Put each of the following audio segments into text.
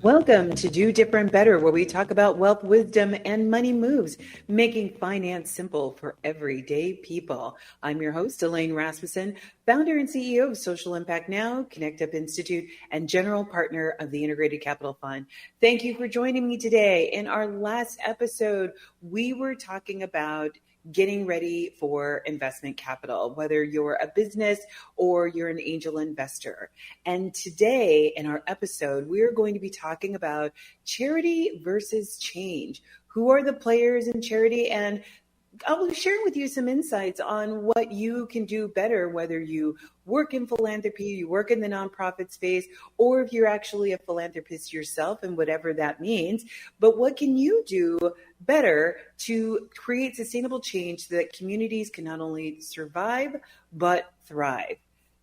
Welcome to Do Different Better, where we talk about wealth, wisdom, and money moves, making finance simple for everyday people. I'm your host, Elaine Rasmussen, founder and CEO of Social Impact Now, Connect Up Institute, and general partner of the Integrated Capital Fund. Thank you for joining me today. In our last episode, we were talking about getting ready for investment capital, whether you're a business or you're an angel investor. And today in our episode, we are going to be talking about charity versus change. Who are the players in charity? And I'll be sharing with you some insights on what you can do better, whether you work in philanthropy, you work in the nonprofit space, or if you're actually a philanthropist yourself and whatever that means. But what can you do better to create sustainable change so that communities can not only survive, but thrive?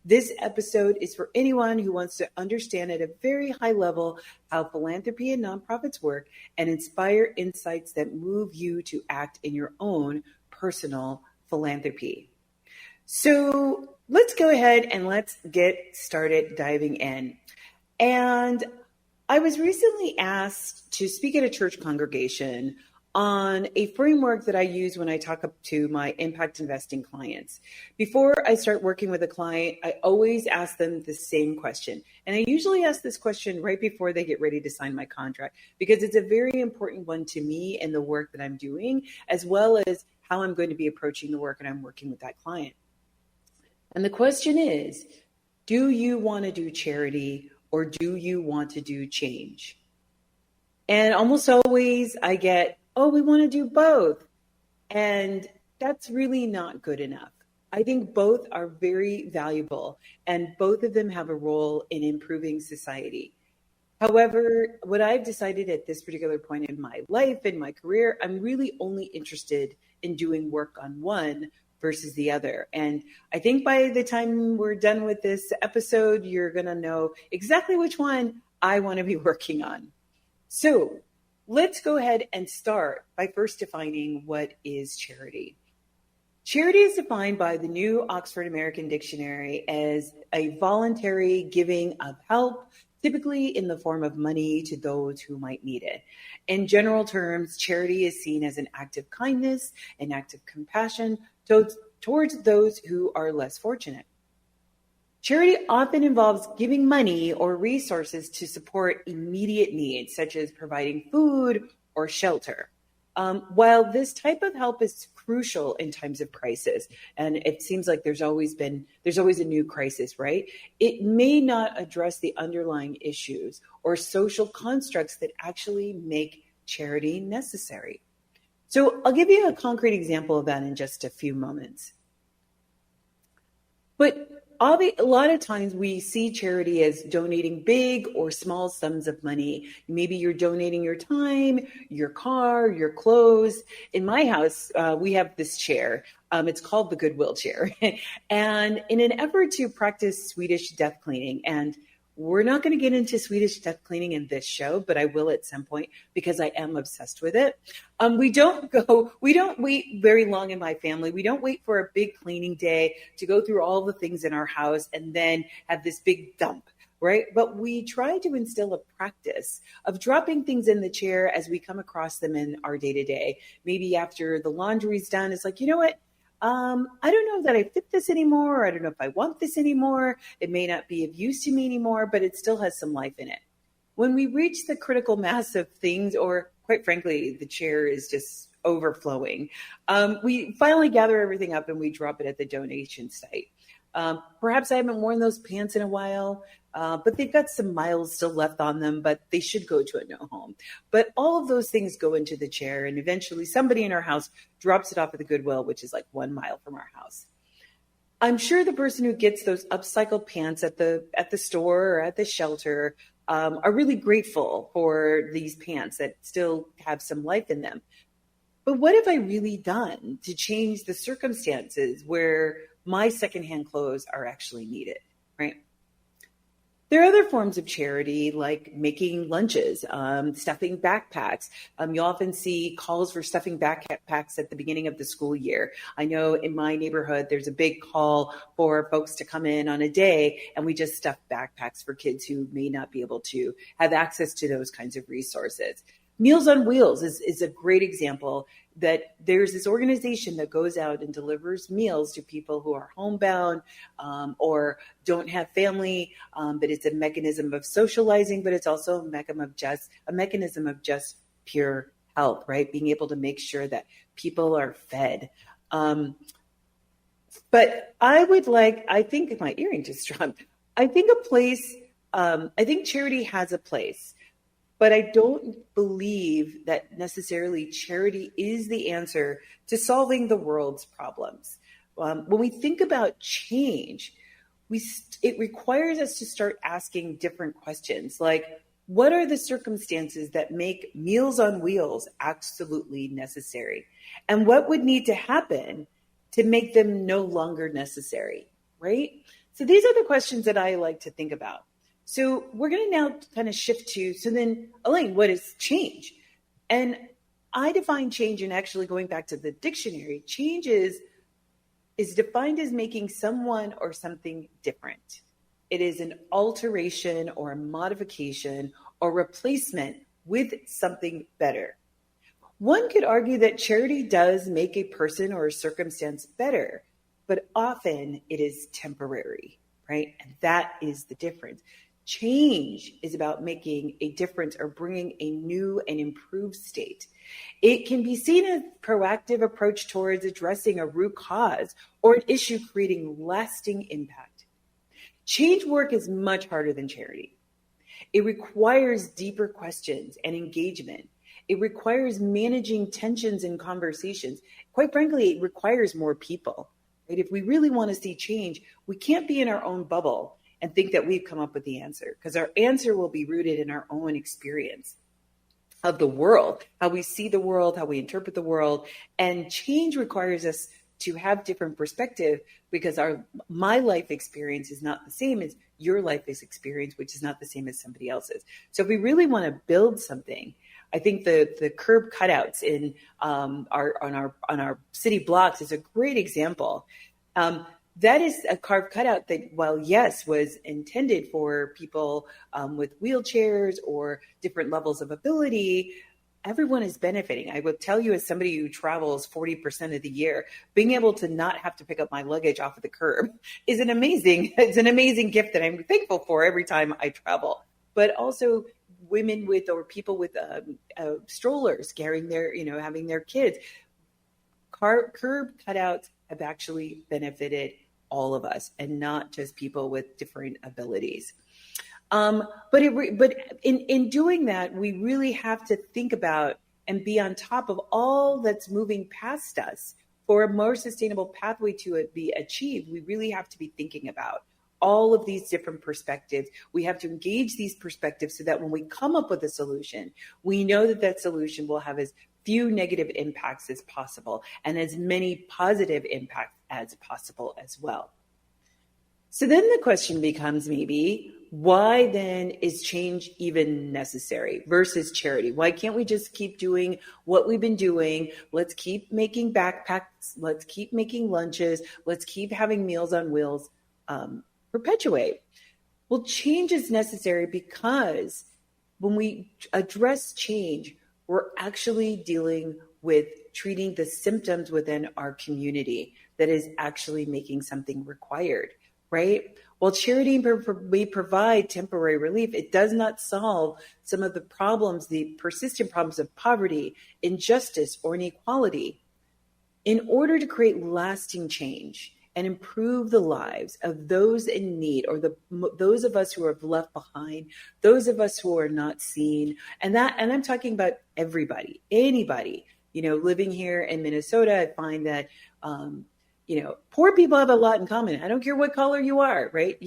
This episode is for anyone who wants to understand at a very high level how philanthropy and nonprofits work and inspire insights that move you to act in your own personal philanthropy. So let's go ahead and let's get started diving in. And I was recently asked to speak at a church congregation on a framework that I use when I talk up to my impact investing clients. Before I start working with a client, I always ask them the same question. And I usually ask this question right before they get ready to sign my contract, because it's a very important one to me and the work that I'm doing, as well as how I'm going to be approaching the work and I'm working with that client. And the question is, do you want to do charity or do you want to do change? And almost always I get, oh, we want to do both. And that's really not good enough. I think both are very valuable and both of them have a role in improving society. However, what I've decided at this particular point in my life, in my career, I'm really only interested in doing work on one versus the other. And I think by the time we're done with this episode, you're going to know exactly which one I want to be working on. So let's go ahead and start by first defining what is charity. Charity is defined by the New Oxford American Dictionary as a voluntary giving of help, typically in the form of money to those who might need it. In general terms, charity is seen as an act of kindness, an act of compassion towards those who are less fortunate. Charity often involves giving money or resources to support immediate needs, such as providing food or shelter. While this type of help is crucial in times of crisis, and it seems like there's always a new crisis, right? It may not address the underlying issues or social constructs that actually make charity necessary. So I'll give you a concrete example of that in just a few moments. But a lot of times we see charity as donating big or small sums of money. Maybe you're donating your time, your car, your clothes. In my house, we have this chair. It's called the Goodwill chair. And in an effort to practice Swedish death cleaning, and we're not going to get into Swedish death cleaning in this show, but I will at some point because I am obsessed with it. We don't wait very long in my family. We don't wait for a big cleaning day to go through all the things in our house and then have this big dump, right? But we try to instill a practice of dropping things in the chair as we come across them in our day-to-day. Maybe after the laundry's done, it's like, you know what? I don't know that I fit this anymore. I don't know if I want this anymore. It may not be of use to me anymore, but it still has some life in it. When we reach the critical mass of things, or quite frankly, the chair is just overflowing, we finally gather everything up and we drop it at the donation site. Perhaps I haven't worn those pants in a while, but they've got some miles still left on them, but they should go to a no home. But all of those things go into the chair, and eventually somebody in our house drops it off at the Goodwill, which is like 1 mile from our house. I'm sure the person who gets those upcycled pants at the store or at the shelter are really grateful for these pants that still have some life in them. But what have I really done to change the circumstances where my secondhand clothes are actually needed, right? There are other forms of charity like making lunches, stuffing backpacks. You often see calls for stuffing backpacks at the beginning of the school year. I know in my neighborhood, there's a big call for folks to come in on a day, and we just stuff backpacks for kids who may not be able to have access to those kinds of resources. Meals on Wheels is a great example that there's this organization that goes out and delivers meals to people who are homebound or don't have family, but it's a mechanism of socializing, but it's also a mechanism of just pure health, right? Being able to make sure that people are fed. But I think my earring just dropped. I think charity has a place. But I don't believe that necessarily charity is the answer to solving the world's problems. When we think about change, it requires us to start asking different questions, like what are the circumstances that make Meals on Wheels absolutely necessary? And what would need to happen to make them no longer necessary, right? So these are the questions that I like to think about. So we're going to now kind of shift to, so then, Elaine, what is change? And I define change, and actually going back to the dictionary, change is defined as making someone or something different. It is an alteration or a modification or replacement with something better. One could argue that charity does make a person or a circumstance better, but often it is temporary, right? And that is the difference. Change is about making a difference or bringing a new and improved state. It can be seen as a proactive approach towards addressing a root cause or an issue creating lasting impact. Change work is much harder than charity. It requires deeper questions and engagement. It requires managing tensions in conversations. Quite frankly, it requires more people. Right? If we really want to see change, we can't be in our own bubble and think that we've come up with the answer, because our answer will be rooted in our own experience of the world, how we see the world, how we interpret the world. And change requires us to have different perspective, because my life experience is not the same as your life experience, which is not the same as somebody else's. So if we really want to build something, I think the curb cutouts on our city blocks is a great example. That is a carved cutout that, while yes, was intended for people with wheelchairs or different levels of ability, everyone is benefiting. I will tell you, as somebody who travels 40% of the year, being able to not have to pick up my luggage off of the curb is an amazing gift that I'm thankful for every time I travel. But also women or people with strollers carrying having their kids. Curb cutouts have actually benefited all of us, and not just people with different abilities. But in doing that, we really have to think about and be on top of all that's moving past us for a more sustainable pathway to it be achieved. We really have to be thinking about all of these different perspectives. We have to engage these perspectives so that when we come up with a solution, we know that solution will have as few negative impacts as possible and as many positive impacts as possible as well. So then the question becomes, maybe, why then is change even necessary versus charity? Why can't we just keep doing what we've been doing? Let's keep making backpacks. Let's keep making lunches. Let's keep having Meals on Wheels perpetuate. Well, change is necessary because when we address change, we're actually dealing with treating the symptoms within our community that is actually making something required, right? While charity may provide temporary relief, it does not solve some of the problems, the persistent problems of poverty, injustice, or inequality. In order to create lasting change and improve the lives of those in need, or those of us who are left behind, those of us who are not seen, and I'm talking about everybody, anybody, living here in Minnesota, I find that, poor people have a lot in common. I don't care what color you are, right?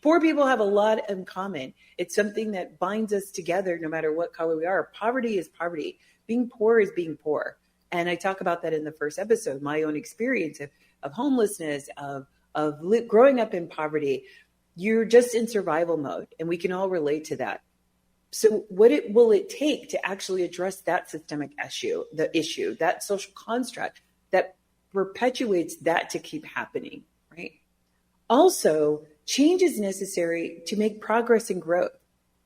Poor people have a lot in common. It's something that binds us together no matter what color we are. Poverty is poverty. Being poor is being poor. And I talk about that in the first episode, my own experience of homelessness, of growing up in poverty. you're just in survival mode, and we can all relate to that. So will it take to actually address that systemic issue, that social construct that perpetuates that to keep happening, right? Also, change is necessary to make progress and growth.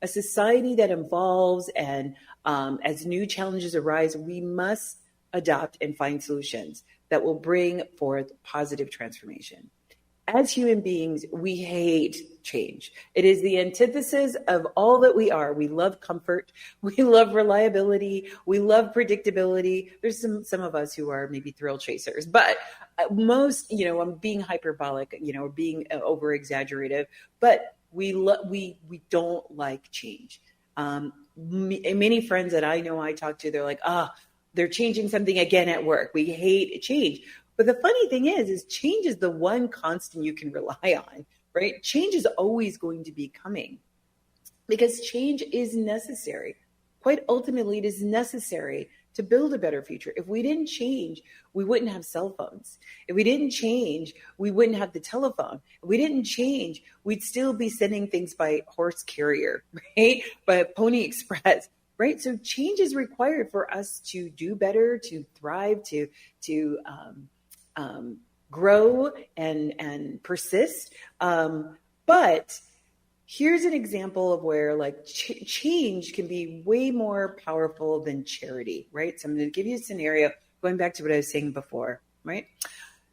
A society that evolves and as new challenges arise, we must adopt and find solutions that will bring forth positive transformation. As human beings, we hate change. It is the antithesis of all that we are. We love comfort. We love reliability. We love predictability. There's some of us who are maybe thrill chasers, but most, I'm being hyperbolic, being over exaggerative, but we don't like change. Many friends that I know I talk to, they're like, they're changing something again at work. We hate change. But the funny thing is change is the one constant you can rely on, right? Change is always going to be coming because change is necessary. Quite ultimately, it is necessary to build a better future. If we didn't change, we wouldn't have cell phones. If we didn't change, we wouldn't have the telephone. If we didn't change, we'd still be sending things by horse carrier, right? By Pony Express, right? So change is required for us to do better, to thrive, to grow and persist. But here's an example of where change can be way more powerful than charity, right? So I'm going to give you a scenario going back to what I was saying before, right?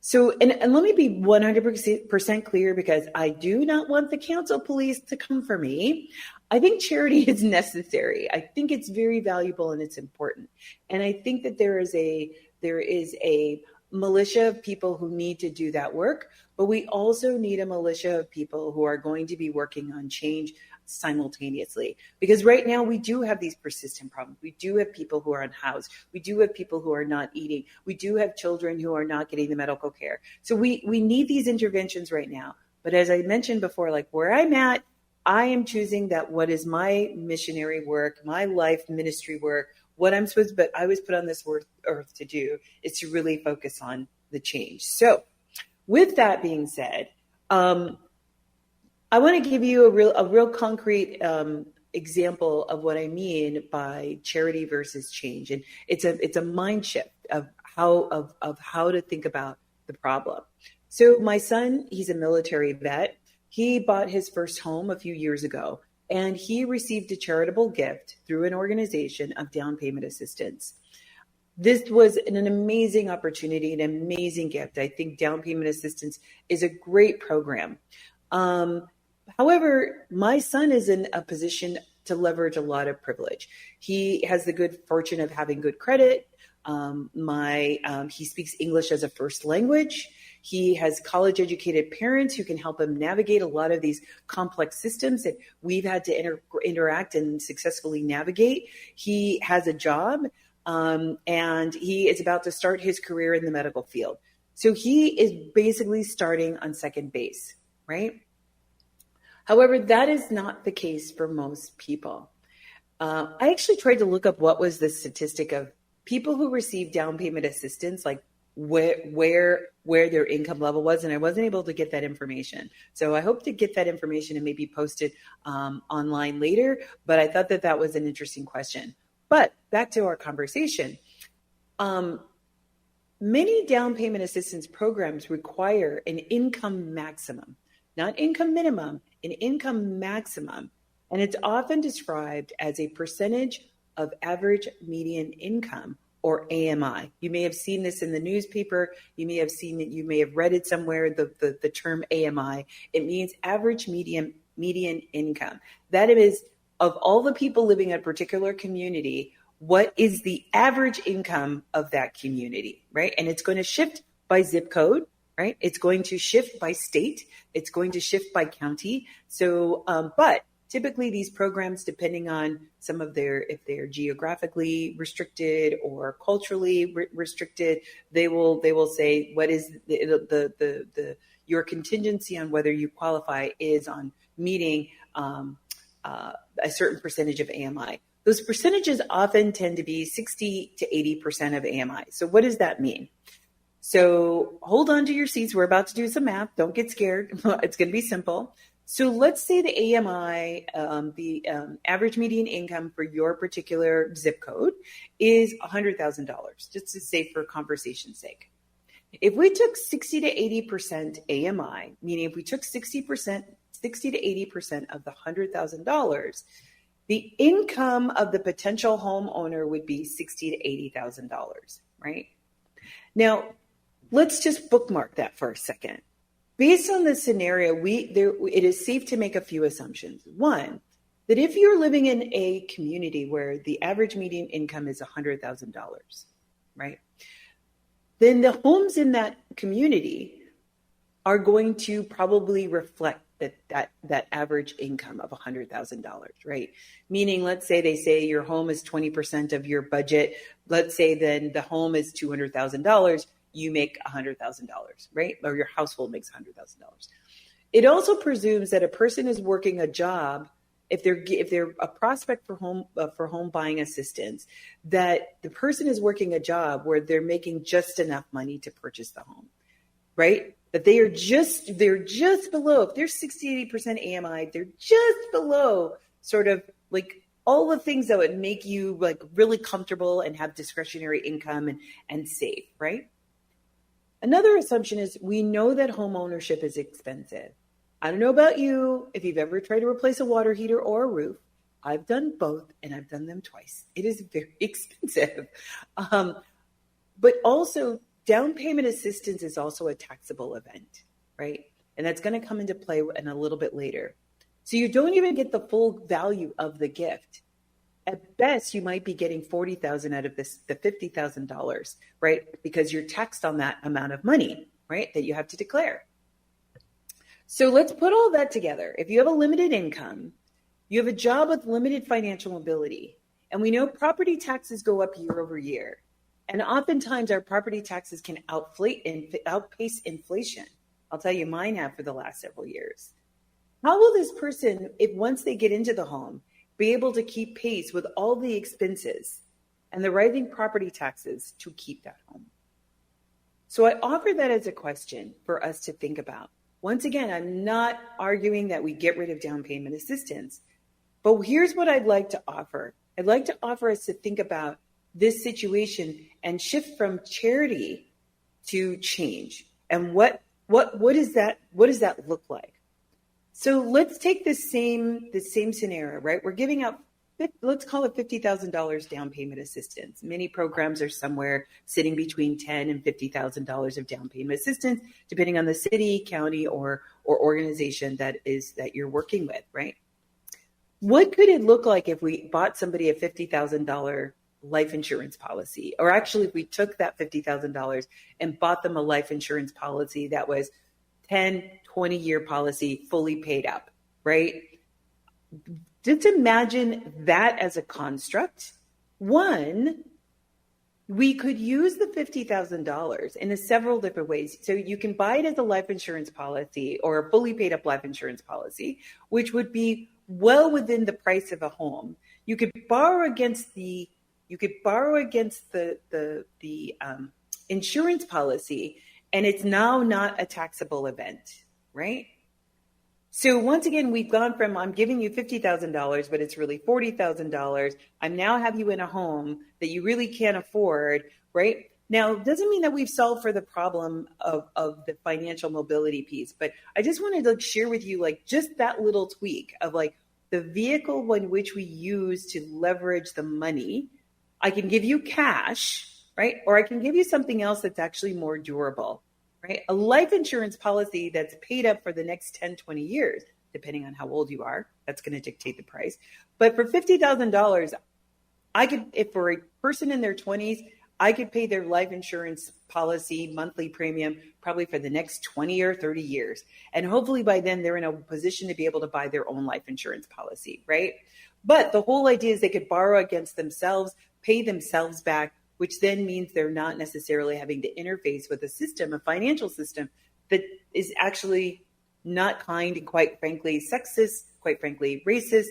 So, and let me be 100% clear, because I do not want the council police to come for me. I think charity is necessary. I think it's very valuable and it's important. And I think that there is a militia of people who need to do that work, but we also need a militia of people who are going to be working on change simultaneously. Because right now we do have these persistent problems. We do have people who are unhoused. We do have people who are not eating. We do have children who are not getting the medical care. So we need these interventions right now. But as I mentioned before, like where I'm at, I am choosing that what is my missionary work, my life ministry work, what I was put on this earth to do is to really focus on the change. So with that being said, I want to give you a real concrete example of what I mean by charity versus change. And it's a mind shift of how to think about the problem. So my son, he's a military vet. He bought his first home a few years ago, and he received a charitable gift through an organization of down payment assistance. This was an amazing opportunity, an amazing gift. I think down payment assistance is a great program. However, my son is in a position to leverage a lot of privilege. He has the good fortune of having good credit. He speaks English as a first language. He has college-educated parents who can help him navigate a lot of these complex systems that we've had to interact and successfully navigate. He has a job, and he is about to start his career in the medical field. So he is basically starting on second base, right? However, that is not the case for most people. I actually tried to look up what was the statistic of people who receive down payment assistance, like where their income level was, and I wasn't able to get that information. So I hope to get that information and maybe post it online later, but I thought that was an interesting question. But back to our conversation. Many down payment assistance programs require an income maximum, not income minimum, an income maximum. And it's often described as a percentage of average median income, or AMI. You may have seen this in the newspaper. You may have seen it. You may have read it somewhere, the term AMI. It means average median income. That is, of all the people living in a particular community, what is the average income of that community, right? And it's going to shift by zip code, right? It's going to shift by state. It's going to shift by county. So, but typically these programs, depending on if they're geographically restricted or culturally restricted, they will say what is your contingency on whether you qualify is on meeting a certain percentage of AMI. Those percentages often tend to be 60 to 80% of AMI. So what does that mean? So hold on to your seats. We're about to do some math. Don't get scared. It's going to be simple. So let's say the AMI, the average median income for your particular zip code is $100,000, just to say for conversation's sake. If we took 60 to 80% AMI, meaning if we took 60 to 80% of the $100,000, the income of the potential homeowner would be $60,000 to $80,000, right? Now, let's just bookmark that for a second. Based on this scenario, it is safe to make a few assumptions. One, that if you're living in a community where the average median income is $100,000, right, then the homes in that community are going to probably reflect that average income of $100,000, right? Meaning, let's say they say your home is 20% of your budget. Let's say then the home is $200,000. You make $100,000, right? Or your household makes $100,000. It also presumes that a person is working a job. If they're a prospect for home buying assistance, that the person is working a job where they're making just enough money to purchase the home, right? That they're just below. If they're 60, 80% AMI, they're just below sort of like all the things that would make you like really comfortable and have discretionary income and save, right? Another assumption is we know that home ownership is expensive. I don't know about you, if you've ever tried to replace a water heater or a roof. I've done both, and I've done them twice. It is very expensive. But also, down payment assistance is also a taxable event, right? And that's going to come into play in a little bit later. So you don't even get the full value of the gift. At best, you might be getting $40,000 out of the $50,000, right? Because you're taxed on that amount of money, right? That you have to declare. So let's put all that together. If you have a limited income, you have a job with limited financial mobility, and we know property taxes go up year over year. And oftentimes our property taxes can outpace inflation. I'll tell you, mine have for the last several years. How will this person, if once they get into the home, be able to keep pace with all the expenses and the rising property taxes to keep that home? So I offer that as a question for us to think about. Once again, I'm not arguing that we get rid of down payment assistance, but here's what I'd like to offer. I'd like to offer us to think about this situation and shift from charity to change. And what does that look like? So let's take the same scenario, right? We're giving out, let's call it $50,000 down payment assistance. Many programs are somewhere sitting between $10,000 and $50,000 of down payment assistance, depending on the city, county, or organization that you're working with, right? What could it look like if we bought somebody a $50,000 life insurance policy? Or actually, if we took that $50,000 and bought them a life insurance policy that was 10, 20-year policy, fully paid up, right? Just imagine that as a construct. One, we could use the $50,000 in several different ways. So you can buy it as a life insurance policy or a fully paid up life insurance policy, which would be well within the price of a home. You could borrow against the insurance policy, and it's now not a taxable event, right? So once again, we've gone from I'm giving you $50,000, but it's really $40,000. I'm now have you in a home that you really can't afford, right? Now, it doesn't mean that we've solved for the problem of the financial mobility piece, but I just wanted to share with you like just that little tweak of like the vehicle in which we use to leverage the money. I can give you cash, right? Or I can give you something else that's actually more durable, right? A life insurance policy that's paid up for the next 10, 20 years, depending on how old you are, that's going to dictate the price. But for $50,000, I could, if for a person in their 20s, I could pay their life insurance policy monthly premium probably for the next 20 or 30 years. And hopefully by then they're in a position to be able to buy their own life insurance policy, right? But the whole idea is they could borrow against themselves, pay themselves back, which then means they're not necessarily having to interface with a system, a financial system that is actually not kind and quite frankly sexist, quite frankly racist,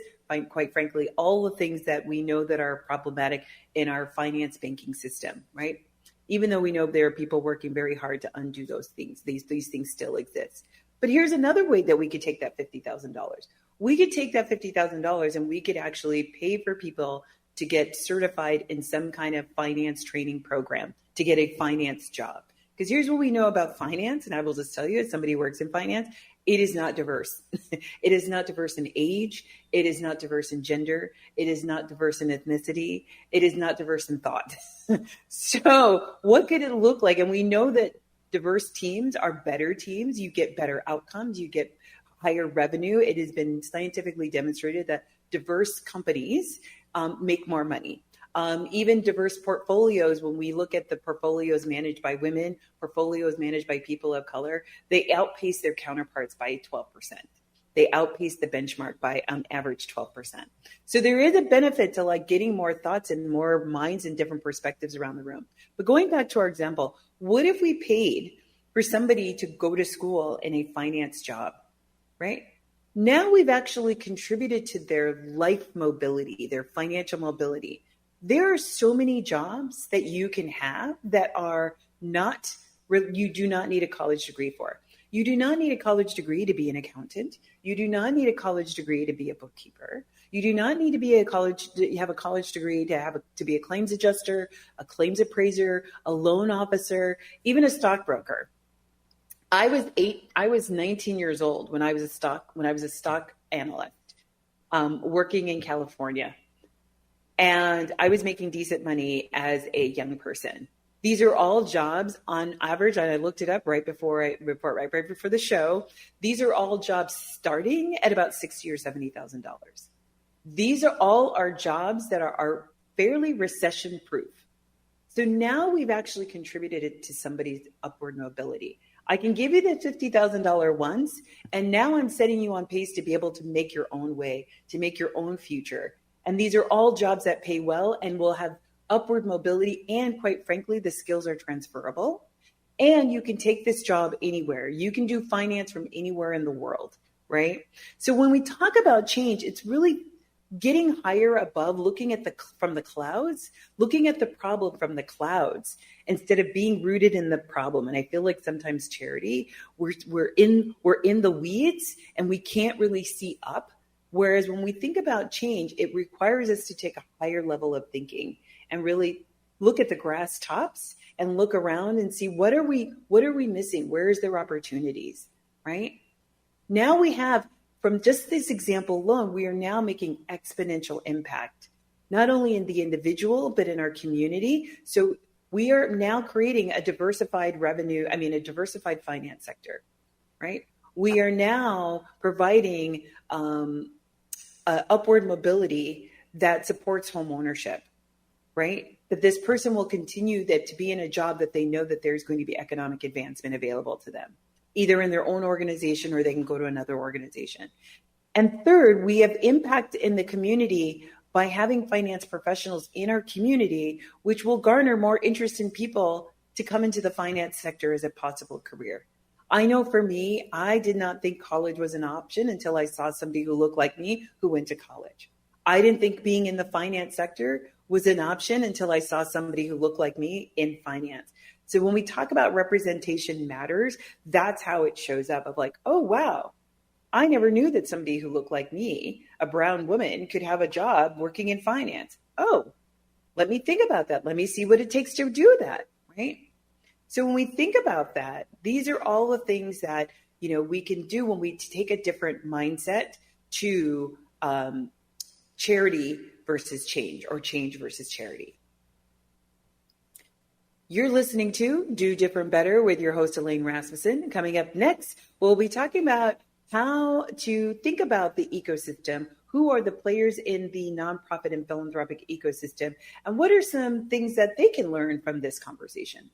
quite frankly, all the things that we know that are problematic in our finance banking system, right? Even though we know there are people working very hard to undo those things, these things still exist. But here's another way that we could take that $50,000. We could take that $50,000 and we could actually pay for people to get certified in some kind of finance training program to get a finance job. Because here's what we know about finance, and I will just tell you, as somebody who works in finance, it is not diverse. It is not diverse in age. It is not diverse in gender. It is not diverse in ethnicity. It is not diverse in thought. So what could it look like? And we know that diverse teams are better teams. You get better outcomes. You get higher revenue. It has been scientifically demonstrated that diverse companies make more money. Even diverse portfolios, when we look at the portfolios managed by women, portfolios managed by people of color, they outpace their counterparts by 12%. They outpace the benchmark by on average 12%. So there is a benefit to like getting more thoughts and more minds and different perspectives around the room. But going back to our example, what if we paid for somebody to go to school in a finance job, right? Now we've actually contributed to their life mobility, their financial mobility. There are so many jobs that you can have that are not, you do not need a college degree for. You do not need a college degree to be an accountant. You do not need a college degree to be a bookkeeper. You do not need to be have a college degree to be a claims adjuster, a claims appraiser, a loan officer, even a stockbroker. I was 19 years old when I was a stock analyst, working in California. And I was making decent money as a young person. These are all jobs on average, and I looked it up right before the show. These are all jobs starting at about $60,000 or $70,000. These are all our jobs that are fairly recession proof. So now we've actually contributed it to somebody's upward mobility. I can give you the $50,000 once, and now I'm setting you on pace to be able to make your own way, to make your own future. And these are all jobs that pay well and will have upward mobility. And quite frankly, the skills are transferable. And you can take this job anywhere. You can do finance from anywhere in the world, right? So when we talk about change, it's really getting higher above, looking at from the clouds, looking at the problem from the clouds instead of being rooted in the problem. And I feel like sometimes charity, we're in the weeds and we can't really see up. Whereas when we think about change, it requires us to take a higher level of thinking and really look at the grass tops and look around and see what are we missing? Where is there opportunities, right? Now we have, from just this example alone, we are now making exponential impact, not only in the individual, but in our community. So we are now creating a diversified diversified finance sector, right? We are now providing upward mobility that supports home ownership, right? That this person will continue to be in a job that they know that there's going to be economic advancement available to them, either in their own organization or they can go to another organization. And third, we have impact in the community by having finance professionals in our community, which will garner more interest in people to come into the finance sector as a possible career. I know for me, I did not think college was an option until I saw somebody who looked like me who went to college. I didn't think being in the finance sector was an option until I saw somebody who looked like me in finance. So when we talk about representation matters, that's how it shows up of like, oh, wow, I never knew that somebody who looked like me, a brown woman, could have a job working in finance. Oh, let me think about that. Let me see what it takes to do that, right? So when we think about that, these are all the things that, we can do when we take a different mindset to charity versus change, or change versus charity. You're listening to Do Different Better with your host, Elaine Rasmussen. Coming up next, we'll be talking about how to think about the ecosystem. Who are the players in the nonprofit and philanthropic ecosystem? And what are some things that they can learn from this conversation?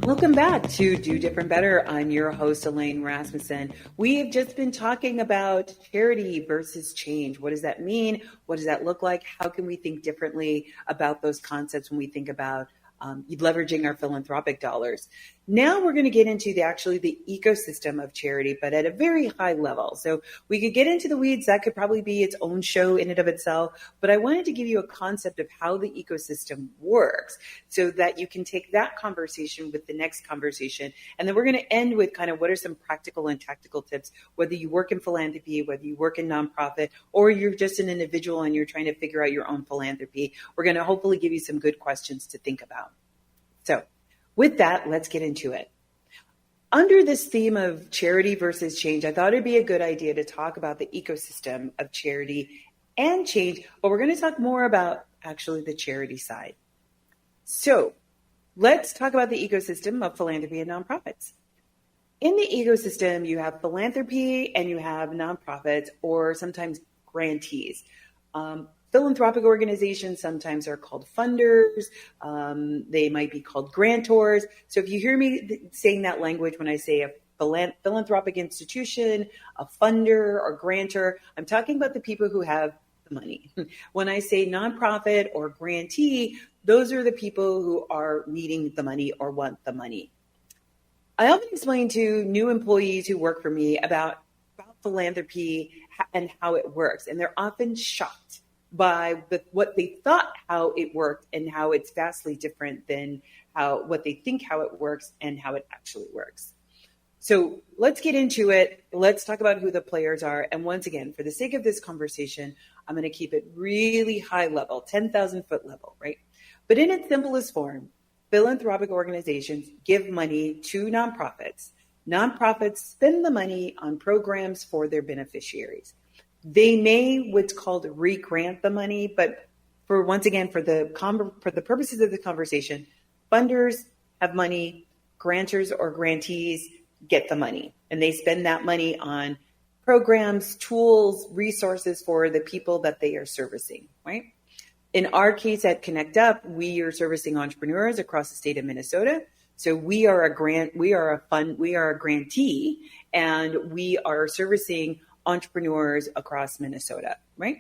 Welcome back to Do Different Better. I'm your host, Elaine Rasmussen. We have just been talking about charity versus change. What does that mean? What does that look like? How can we think differently about those concepts when we think about leveraging our philanthropic dollars? Now we're going to get into the ecosystem of charity, but at a very high level. So we could get into the weeds. That could probably be its own show in and of itself. But I wanted to give you a concept of how the ecosystem works so that you can take that conversation with the next conversation. And then we're going to end with kind of what are some practical and tactical tips, whether you work in philanthropy, whether you work in nonprofit, or you're just an individual and you're trying to figure out your own philanthropy. We're going to hopefully give you some good questions to think about. So with that, let's get into it. Under this theme of charity versus change, I thought it'd be a good idea to talk about the ecosystem of charity and change, but we're going to talk more about actually the charity side. So let's talk about the ecosystem of philanthropy and nonprofits. In the ecosystem, you have philanthropy and you have nonprofits, or sometimes grantees. Philanthropic organizations sometimes are called funders. They might be called grantors. So if you hear me saying that language when I say a philanthropic institution, a funder or grantor, I'm talking about the people who have the money. When I say nonprofit or grantee, those are the people who are needing the money or want the money. I often explain to new employees who work for me about philanthropy and how it works, and they're often shocked by what they thought how it worked and how it's vastly different than what they think how it works and how it actually works. So let's get into it. Let's talk about who the players are. And once again, for the sake of this conversation, I'm going to keep it really high level, 10,000 foot level, right? But in its simplest form, philanthropic organizations give money to nonprofits. Nonprofits spend the money on programs for their beneficiaries. They may what's called re-grant the money, but for the purposes of the conversation, funders have money, grantors or grantees get the money, and they spend that money on programs, tools, resources for the people that they are servicing, right? In our case at Connect Up, we are servicing entrepreneurs across the state of Minnesota. So we are a grantee, and we are servicing entrepreneurs across Minnesota, right?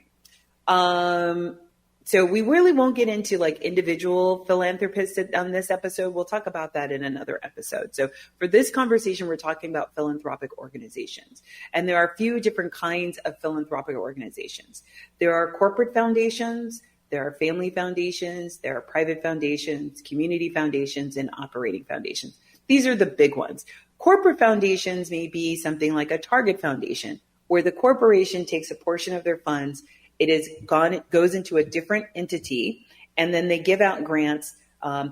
So we really won't get into like individual philanthropists on this episode. We'll talk about that in another episode. So for this conversation, we're talking about philanthropic organizations. And there are a few different kinds of philanthropic organizations. There are corporate foundations, there are family foundations, there are private foundations, community foundations, and operating foundations. These are the big ones. Corporate foundations may be something like a Target Foundation, where the corporation takes a portion of their funds, it goes into a different entity, and then they give out grants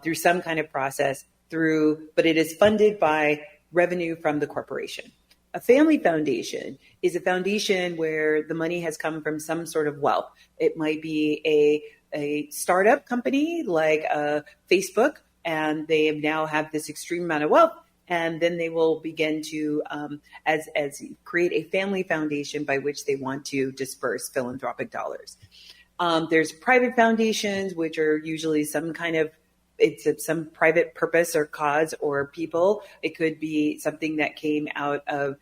through some kind of process but it is funded by revenue from the corporation. A family foundation is a foundation where the money has come from some sort of wealth. It might be a startup company like Facebook, and they now have this extreme amount of wealth. And then they will begin to as create a family foundation by which they want to disperse philanthropic dollars. There's private foundations, which are usually some private purpose or cause or people. It could be something that came out of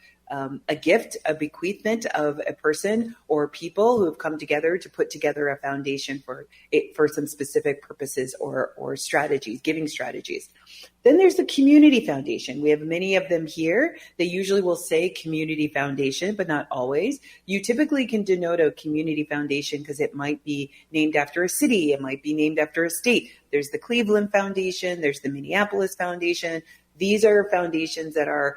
a gift, a bequeathment of a person or people who have come together to put together a foundation for some specific purposes or strategies, giving strategies. Then there's the community foundation. We have many of them here. They usually will say community foundation, but not always. You typically can denote a community foundation because it might be named after a city. It might be named after a state. There's the Cleveland Foundation. There's the Minneapolis Foundation. These are foundations that are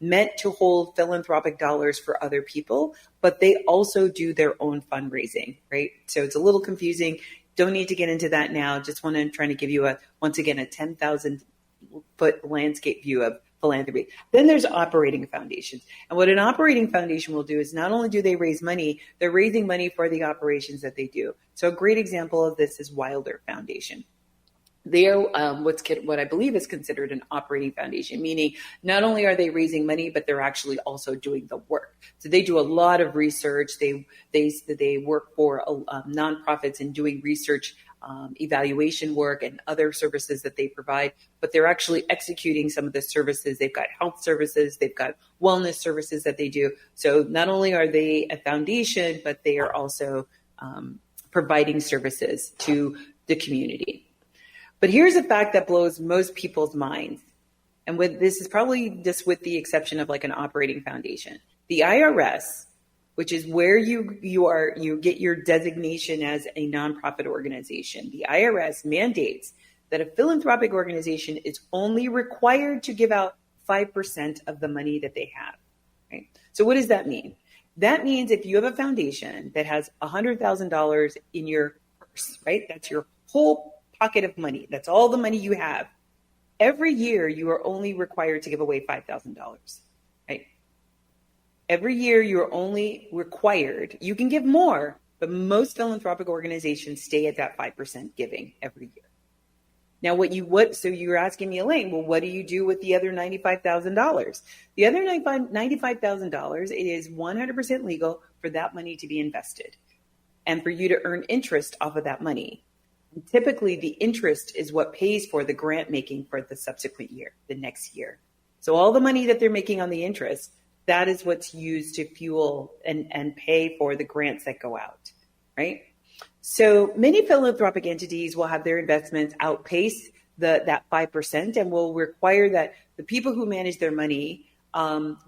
meant to hold philanthropic dollars for other people, but they also do their own fundraising, right? So it's a little confusing. Don't need to get into that now. Just want to try to give you once again, a 10,000 foot landscape view of philanthropy. Then there's operating foundations. And what an operating foundation will do is not only do they raise money, they're raising money for the operations that they do. So a great example of this is Wilder Foundation. They are what I believe is considered an operating foundation, meaning not only are they raising money, but they're actually also doing the work. So they do a lot of research. They work for nonprofits in doing research, evaluation work, and other services that they provide. But they're actually executing some of the services. They've got health services, they've got wellness services that they do. So not only are they a foundation, but they are also providing services to the community. But here's a fact that blows most people's minds. and with this is probably just with the exception of like an operating foundation. The IRS, which is where you get your designation as a nonprofit organization. The IRS mandates that a philanthropic organization is only required to give out 5% of the money that they have. Right? So what does that mean? That means if you have a foundation that has $100,000 in your purse, right? That's your whole pocket of money. That's all the money you have. Every year, you are only required to give away $5,000, right? Every year, you're only required. You can give more, but most philanthropic organizations stay at that 5% giving every year. Now, so you're asking me, Elaine, well, what do you do with the other $95,000? The other $95,000, it is 100% legal for that money to be invested and for you to earn interest off of that money. And typically, the interest is what pays for the grant making for the subsequent year, the next year. So all the money that they're making on the interest, that is what's used to fuel and pay for the grants that go out, right? So many philanthropic entities will have their investments outpace that 5% and will require that the people who manage their money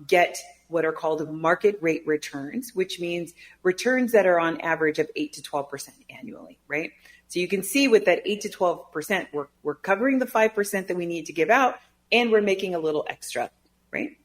get what are called market rate returns, which means returns that are on average of 8 to 12% annually, right? So you can see with that 8 to 12%, we're covering the 5% that we need to give out and we're making a little extra, right?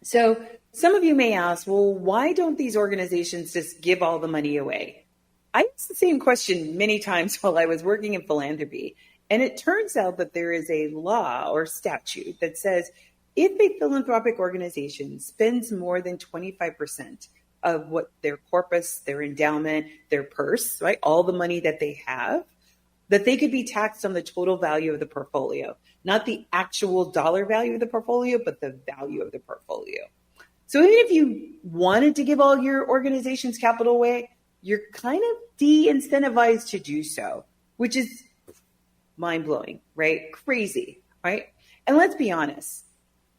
So some of you may ask, well, why don't these organizations just give all the money away? I asked the same question many times while I was working in philanthropy. And it turns out that there is a law or statute that says if a philanthropic organization spends more than 25% of what their corpus, their endowment, their purse, right, all the money that they have, that they could be taxed on the total value of the portfolio, not the actual dollar value of the portfolio, but the value of the portfolio. So even if you wanted to give all your organization's capital away, you're kind of de-incentivized to do so, which is mind-blowing, right? Crazy, right? And let's be honest.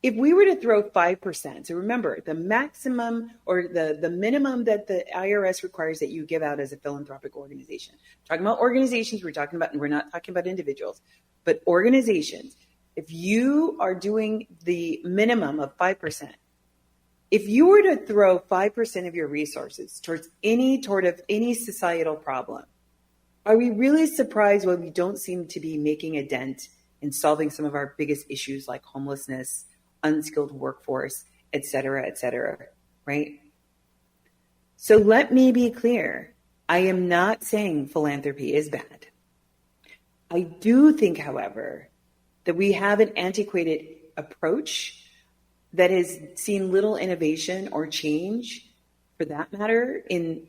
If we were to throw 5%, so remember the maximum or the minimum that the IRS requires that you give out as a philanthropic organization. We're talking about organizations, we're not talking about individuals, but organizations. If you are doing the minimum of 5%, if you were to throw 5% of your resources towards any societal problem, are we really surprised when we don't seem to be making a dent in solving some of our biggest issues like homelessness, unskilled workforce, et cetera, right? So let me be clear. I am not saying philanthropy is bad. I do think, however, that we have an antiquated approach that has seen little innovation or change, for that matter, in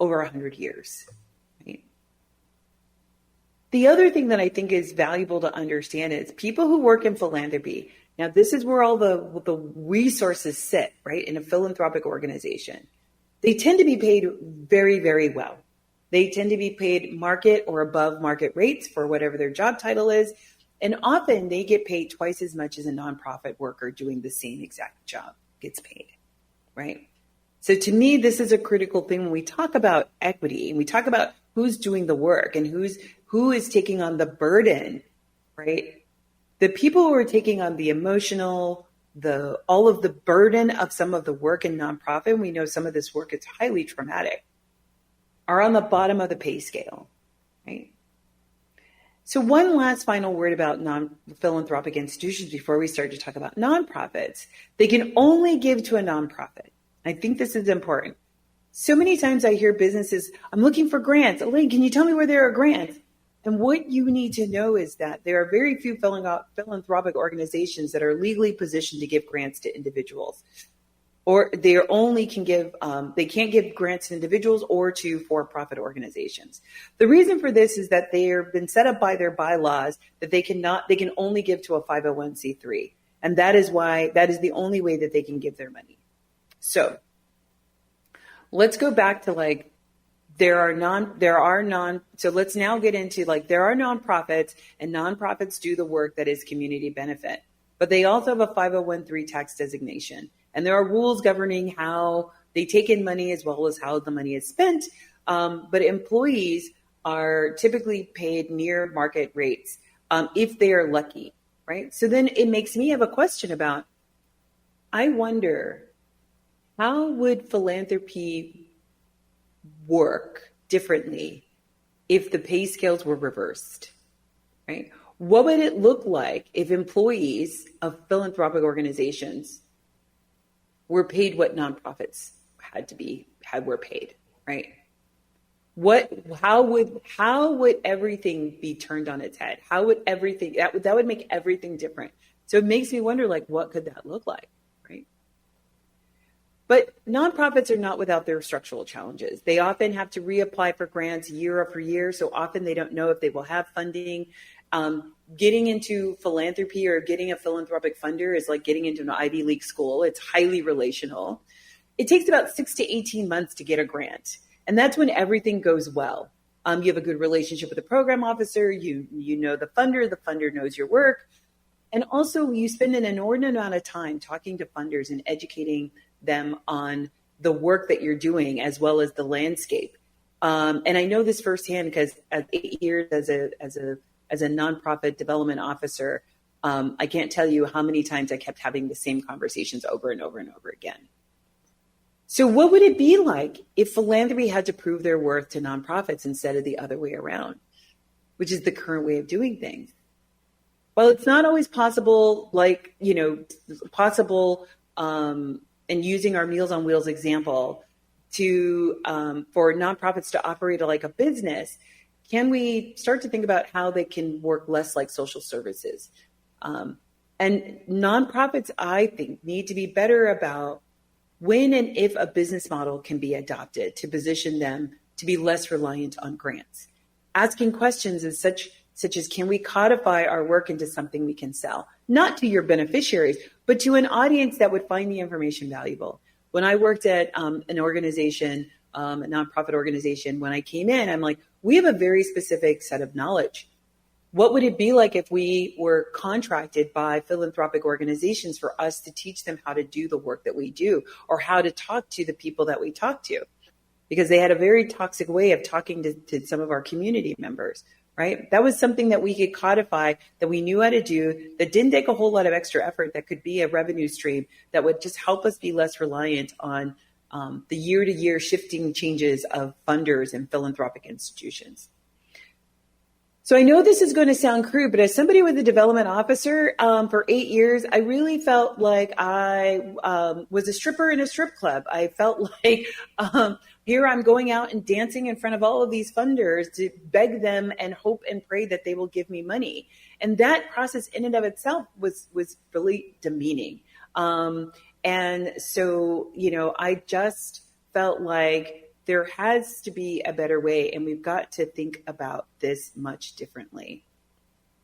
over 100 years. Right? The other thing that I think is valuable to understand is people who work in philanthropy. Now, this is where all the resources sit, right, in a philanthropic organization. They tend to be paid very, very well. They tend to be paid market or above market rates for whatever their job title is. And often they get paid twice as much as a nonprofit worker doing the same exact job gets paid, right? So to me, this is a critical thing when we talk about equity and we talk about who's doing the work and who is taking on the burden, right? The people who are taking on the emotional, all of the burden of some of the work in nonprofit, and we know some of this work is highly traumatic, are on the bottom of the pay scale, right? So one last final word about non-philanthropic institutions before we start to talk about nonprofits. They can only give to a nonprofit. I think this is important. So many times I hear businesses, I'm looking for grants. Elaine, can you tell me where there are grants? And what you need to know is that there are very few philanthropic organizations that are legally positioned to give grants to individuals. Or they can't give grants to individuals or to for-profit organizations. The reason for this is that they have been set up by their bylaws that they can only give to a 501c3. And that is the only way that they can give their money. So let's go back to so let's now get into there are nonprofits, and nonprofits do the work that is community benefit, but they also have a 501(c)(3) tax designation. And there are rules governing how they take in money as well as how the money is spent. But employees are typically paid near market rates if they are lucky, right? So then it makes me have a question about, I wonder, how would philanthropy work differently if the pay scales were reversed, right? What would it look like if employees of philanthropic organizations were paid what nonprofits were paid, right? How would everything be turned on its head? How would everything, that would make everything different. So it makes me wonder, like, what could that look like, right? But nonprofits are not without their structural challenges. They often have to reapply for grants year after year. So often they don't know if they will have funding. Getting into philanthropy or getting a philanthropic funder is like getting into an Ivy League school. It's highly relational. It takes about 6 to 18 months to get a grant. And that's when everything goes well. You have a good relationship with the program officer. You know the funder knows your work. And also you spend an inordinate amount of time talking to funders and educating them on the work that you're doing as well as the landscape. And I know this firsthand because at 8 years as a nonprofit development officer, I can't tell you how many times I kept having the same conversations over and over and over again. So what would it be like if philanthropy had to prove their worth to nonprofits instead of the other way around, which is the current way of doing things? Well, it's not always possible, and using our Meals on Wheels example for nonprofits to operate like a business. Can we start to think about how they can work less like social services? And nonprofits, I think, need to be better about when and if a business model can be adopted to position them to be less reliant on grants. Asking questions is such as, can we codify our work into something we can sell? Not to your beneficiaries, but to an audience that would find the information valuable. When I worked at an organization, a nonprofit organization, when I came in, I'm like, we have a very specific set of knowledge. What would it be like if we were contracted by philanthropic organizations for us to teach them how to do the work that we do or how to talk to the people that we talk to? Because they had a very toxic way of talking to some of our community members, right? That was something that we could codify, that we knew how to do, that didn't take a whole lot of extra effort, that could be a revenue stream that would just help us be less reliant on the year-to-year shifting changes of funders and philanthropic institutions. So I know this is going to sound crude, but as somebody with a development officer for 8 years, I really felt like I was a stripper in a strip club. I felt like here I'm going out and dancing in front of all of these funders to beg them and hope and pray that they will give me money. And that process in and of itself was really demeaning. And so, I just felt like there has to be a better way, and we've got to think about this much differently.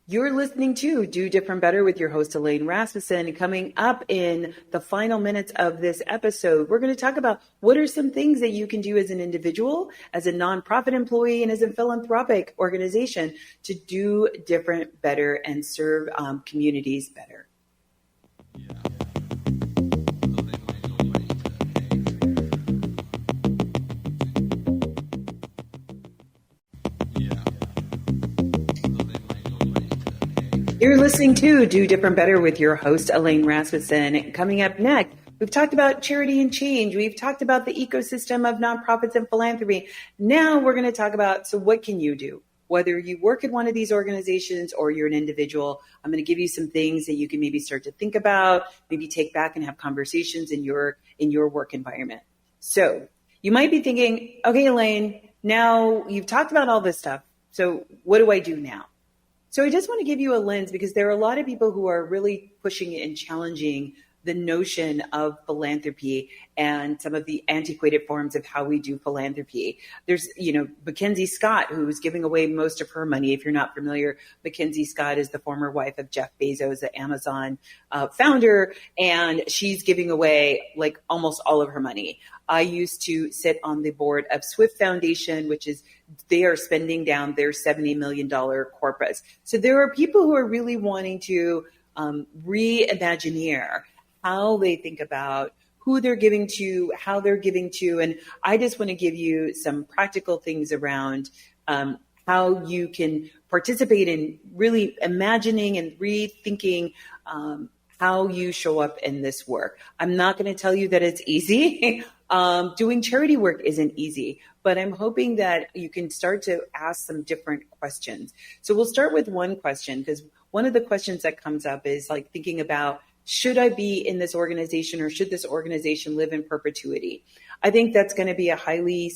You're listening to Do Different Better with your host, Elaine Rasmussen. Coming up in the final minutes of this episode, we're going to talk about what are some things that you can do as an individual, as a nonprofit employee, and as a philanthropic organization to do different, better, and serve communities better. Yeah. You're listening to Do Different Better with your host, Elaine Rasmussen. Coming up next, we've talked about charity and change. We've talked about the ecosystem of nonprofits and philanthropy. Now we're going to talk about, so what can you do? Whether you work at one of these organizations or you're an individual, I'm going to give you some things that you can maybe start to think about, maybe take back and have conversations in your work environment. So you might be thinking, okay, Elaine, now you've talked about all this stuff. So what do I do now? So I just want to give you a lens because there are a lot of people who are really pushing and challenging the notion of philanthropy and some of the antiquated forms of how we do philanthropy. There's, Mackenzie Scott, who's giving away most of her money. If you're not familiar, Mackenzie Scott is the former wife of Jeff Bezos, the Amazon founder, and she's giving away like almost all of her money. I used to sit on the board of Swift Foundation, which is, they are spending down their $70 million corpus. So there are people who are really wanting to reimagineer how they think about who they're giving to, how they're giving to. And I just want to give you some practical things around how you can participate in really imagining and rethinking how you show up in this work. I'm not going to tell you that it's easy. Doing charity work isn't easy, but I'm hoping that you can start to ask some different questions. So we'll start with one question, because one of the questions that comes up is like thinking about, should I be in this organization, or should this organization live in perpetuity? I think that's going to be a highly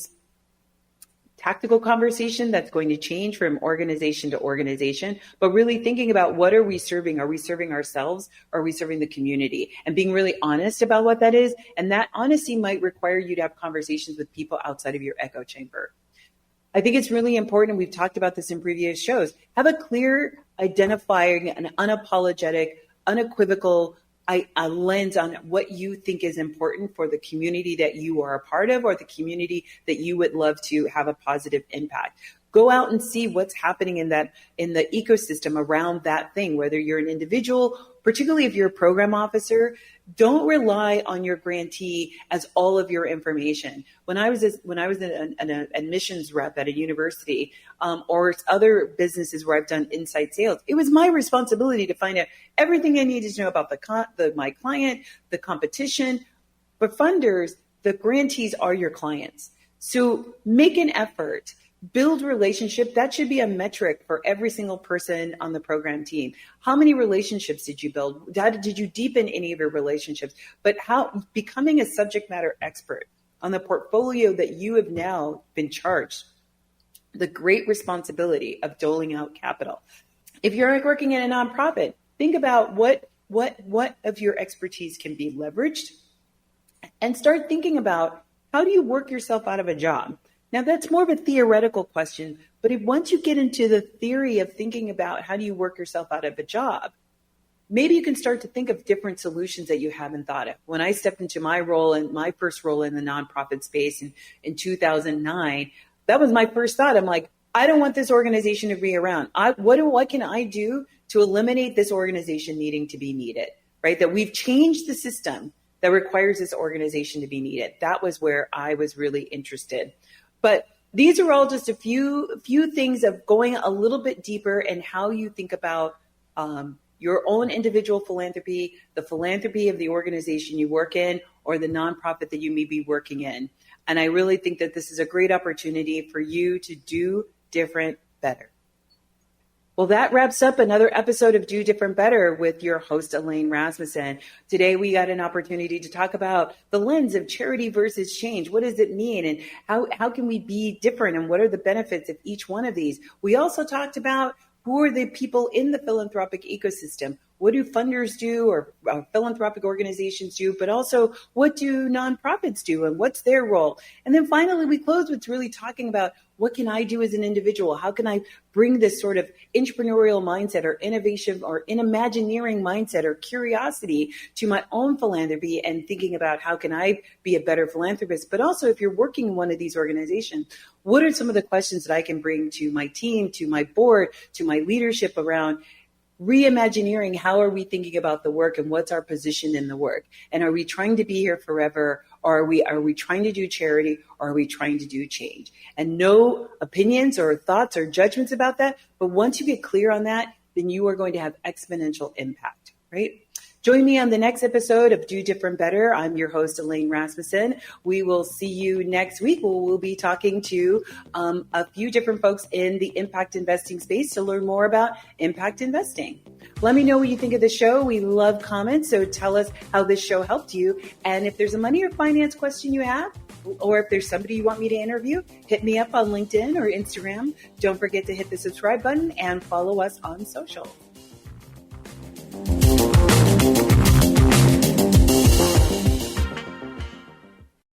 tactical conversation that's going to change from organization to organization, but really thinking about, what are we serving? Are we serving ourselves? Or are we serving the community? And being really honest about what that is. And that honesty might require you to have conversations with people outside of your echo chamber. I think it's really important, and we've talked about this in previous shows, have a clear, identifying, and unapologetic, unequivocal a lens on what you think is important for the community that you are a part of, or the community that you would love to have a positive impact. Go out and see what's happening in the ecosystem around that thing, whether you're an individual, particularly if you're a program officer. Don't rely on your grantee as all of your information. When I was an admissions rep at a university, or other businesses where I've done inside sales, it was my responsibility to find out everything I needed to know about my client, the competition. But funders, the grantees are your clients. So make an effort. Build relationship. That should be a metric for every single person on the program team. How many relationships did you build? Did you deepen any of your relationships? But how becoming a subject matter expert on the portfolio that you have now been charged the great responsibility of doling out capital. If you're working in a nonprofit, think about what of your expertise can be leveraged, and start thinking about, how do you work yourself out of a job? Now, that's more of a theoretical question, but once you get into the theory of thinking about how do you work yourself out of a job, maybe you can start to think of different solutions that you haven't thought of. When I stepped into my first role in the nonprofit space in 2009, that was my first thought. I'm like, I don't want this organization to be around. What can I do to eliminate this organization needing to be needed, right? That we've changed the system that requires this organization to be needed. That was where I was really interested. But these are all just a few things of going a little bit deeper in how you think about your own individual philanthropy, the philanthropy of the organization you work in, or the nonprofit that you may be working in. And I really think that this is a great opportunity for you to do different better. Well, that wraps up another episode of Do Different Better with your host, Elaine Rasmussen. Today, we got an opportunity to talk about the lens of charity versus change. What does it mean? And how can we be different? And what are the benefits of each one of these? We also talked about who are the people in the philanthropic ecosystem. What do funders do, or philanthropic organizations do, but also what do nonprofits do and what's their role? And then finally, we close with really talking about, what can I do as an individual? How can I bring this sort of entrepreneurial mindset or innovation or imagineering mindset or curiosity to my own philanthropy, and thinking about how can I be a better philanthropist? But also, if you're working in one of these organizations, what are some of the questions that I can bring to my team, to my board, to my leadership around reimagineering? How are we thinking about the work, and what's our position in the work? And are we trying to be here forever, or are we trying to do charity, or are we trying to do change? And no opinions or thoughts or judgments about that. But once you get clear on that, then you are going to have exponential impact, right? Join me on the next episode of Do Different Better. I'm your host, Elaine Rasmussen. We will see you next week. We'll be talking to a few different folks in the impact investing space to learn more about impact investing. Let me know what you think of the show. We love comments, so tell us how this show helped you. And if there's a money or finance question you have, or if there's somebody you want me to interview, hit me up on LinkedIn or Instagram. Don't forget to hit the subscribe button and follow us on social.